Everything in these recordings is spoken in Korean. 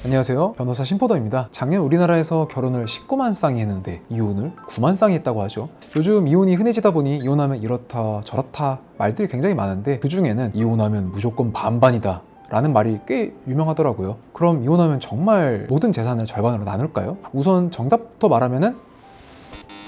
안녕하세요. 변호사 신포도입니다. 작년 우리나라에서 결혼을 19만 쌍이 했는데 이혼을 9만 쌍이 했다고 하죠. 요즘 이혼이 흔해지다 보니 이혼하면 이렇다 저렇다 말들이 굉장히 많은데 그 중에는 이혼하면 무조건 반반이다 라는 말이 꽤 유명하더라고요. 그럼 이혼하면 정말 모든 재산을 절반으로 나눌까요? 우선 정답부터 말하면은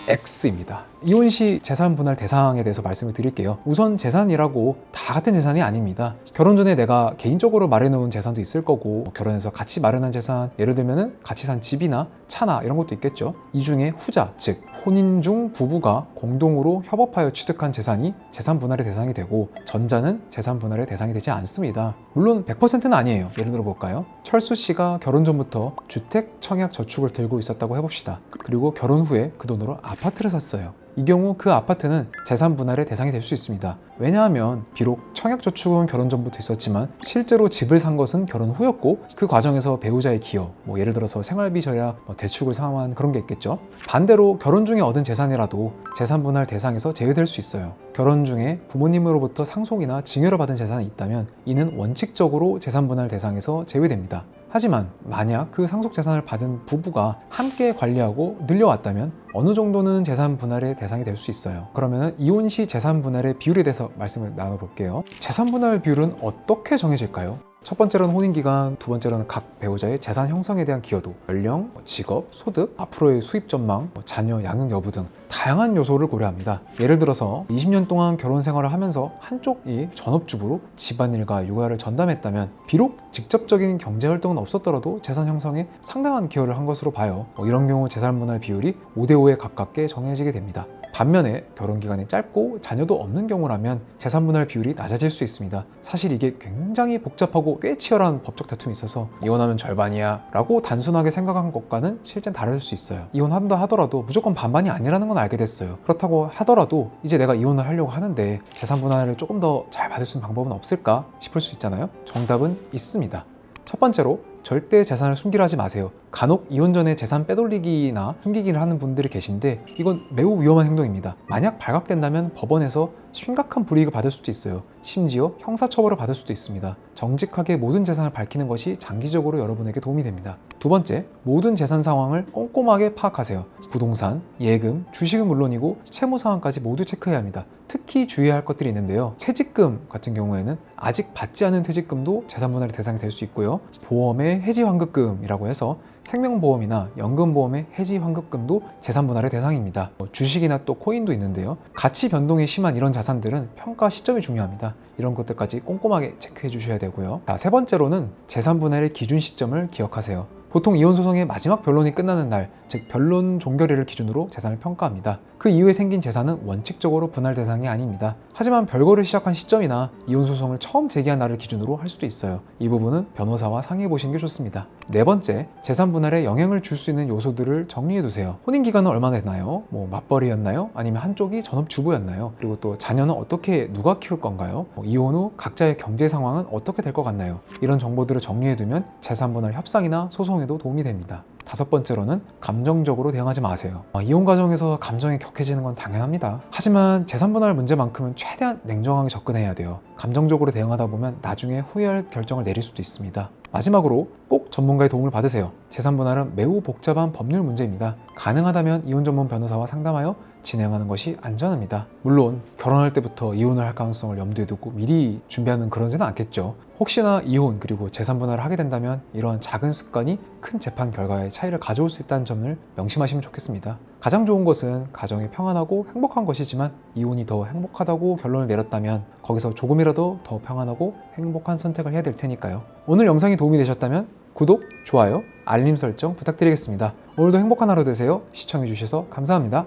X입니다. 이혼 시 재산 분할 대상에 대해서 말씀을 드릴게요. 우선 재산이라고 다 같은 재산이 아닙니다. 결혼 전에 내가 개인적으로 마련해놓은 재산도 있을 거고, 결혼해서 같이 마련한 재산, 예를 들면은 같이 산 집이나 차나 이런 것도 있겠죠. 이 중에 후자, 즉 혼인 중 부부가 공동으로 협업하여 취득한 재산이 재산 분할의 대상이 되고, 전자는 재산 분할의 대상이 되지 않습니다. 물론 100%는 아니에요. 예를 들어 볼까요? 철수 씨가 결혼 전부터 주택 청약 저축을 들고 있었다고 해봅시다. 그리고 결혼 후에 그 돈으로 아파트를 샀어요. 이 경우 그 아파트는 재산 분할의 대상이 될 수 있습니다. 왜냐하면 비록 청약저축은 결혼 전부터 있었지만 실제로 집을 산 것은 결혼 후였고, 그 과정에서 배우자의 기여, 예를 들어서 생활비 저야 대축을 상환한 그런 게 있겠죠. 반대로 결혼 중에 얻은 재산이라도 재산 분할 대상에서 제외될 수 있어요. 결혼 중에 부모님으로부터 상속이나 증여를 받은 재산이 있다면 이는 원칙적으로 재산 분할 대상에서 제외됩니다. 하지만 만약 그 상속 재산을 받은 부부가 함께 관리하고 늘려왔다면 어느 정도는 재산 분할의 대상이 될 수 있어요. 그러면 이혼 시 재산 분할의 비율에 대해서 말씀을 나눠볼게요. 재산 분할 비율은 어떻게 정해질까요? 첫 번째로는 혼인기간, 두 번째로는 각 배우자의 재산 형성에 대한 기여도, 연령, 직업, 소득, 앞으로의 수입 전망, 자녀 양육 여부 등 다양한 요소를 고려합니다. 예를 들어서 20년 동안 결혼 생활을 하면서 한쪽이 전업주부로 집안일과 육아를 전담했다면 비록 직접적인 경제활동은 없었더라도 재산 형성에 상당한 기여를 한 것으로 봐요. 이런 경우 재산 분할 비율이 5대5에 가깝게 정해지게 됩니다. 반면에 결혼기간이 짧고 자녀도 없는 경우라면 재산 분할 비율이 낮아질 수 있습니다. 사실 이게 굉장히 복잡하고 꽤 치열한 법적 다툼이 있어서 이혼하면 절반이야 라고 단순하게 생각한 것과는 실제는 다를 수 있어요. 이혼한다 하더라도 무조건 반반이 아니라는 건 알게 됐어요. 그렇다고 하더라도 이제 내가 이혼을 하려고 하는데 재산 분할을 조금 더 잘 받을 수 있는 방법은 없을까 싶을 수 있잖아요. 정답은 있습니다. 첫 번째로 절대 재산을 숨기려 하지 마세요. 간혹 이혼 전에 재산 빼돌리기나 숨기기를 하는 분들이 계신데 이건 매우 위험한 행동입니다. 만약 발각된다면 법원에서 심각한 불이익을 받을 수도 있어요. 심지어 형사처벌을 받을 수도 있습니다. 정직하게 모든 재산을 밝히는 것이 장기적으로 여러분에게 도움이 됩니다. 두 번째, 모든 재산 상황을 꼼꼼하게 파악하세요. 부동산, 예금, 주식은 물론이고 채무 상황까지 모두 체크해야 합니다. 특히 주의해야 할 것들이 있는데요. 퇴직금 같은 경우에는 아직 받지 않은 퇴직금도 재산 분할의 대상이 될 수 있고요. 보험의 해지 환급금이라고 해서 생명보험이나 연금보험의 해지 환급금도 재산 분할의 대상입니다. 주식이나 또 코인도 있는데요. 가치 변동이 심한 이런 자산들은 평가 시점이 중요합니다. 이런 것들까지 꼼꼼하게 체크해 주셔야 되고요. 세 번째로는 재산 분할의 기준 시점을 기억하세요. 보통 이혼 소송의 마지막 변론이 끝나는 날, 즉 변론 종결일을 기준으로 재산을 평가합니다. 그 이후에 생긴 재산은 원칙적으로 분할 대상이 아닙니다. 하지만 별거를 시작한 시점이나 이혼 소송을 처음 제기한 날을 기준으로 할 수도 있어요. 이 부분은 변호사와 상의해 보시는 게 좋습니다. 네 번째, 재산 분할에 영향을 줄 수 있는 요소들을 정리해 두세요. 혼인 기간은 얼마나 되나요? 맞벌이였나요? 아니면 한쪽이 전업주부였나요? 그리고 또 자녀는 어떻게 누가 키울 건가요? 이혼 후 각자의 경제 상황은 어떻게 될 것 같나요? 이런 정보들을 정리해 두면 재산 분할 협상이나 소송에도 도움이 됩니다. 다섯 번째로는 감정적으로 대응하지 마세요. 이혼 과정에서 감정이 격해지는 건 당연합니다. 하지만 재산 분할 문제만큼은 최대한 냉정하게 접근해야 돼요. 감정적으로 대응하다 보면 나중에 후회할 결정을 내릴 수도 있습니다. 마지막으로 꼭 전문가의 도움을 받으세요. 재산 분할은 매우 복잡한 법률 문제입니다. 가능하다면 이혼 전문 변호사와 상담하여 진행하는 것이 안전합니다. 물론 결혼할 때부터 이혼을 할 가능성을 염두에 두고 미리 준비하는 그러지는 않겠죠. 혹시나 이혼 그리고 재산 분할을 하게 된다면 이러한 작은 습관이 큰 재판 결과에 차이를 가져올 수 있다는 점을 명심하시면 좋겠습니다. 가장 좋은 것은 가정이 평안하고 행복한 것이지만 이혼이 더 행복하다고 결론을 내렸다면 거기서 조금이라도 더 평안하고 행복한 선택을 해야 될 테니까요. 오늘 영상이 도움이 되셨다면 구독, 좋아요, 알림 설정 부탁드리겠습니다. 오늘도 행복한 하루 되세요. 시청해주셔서 감사합니다.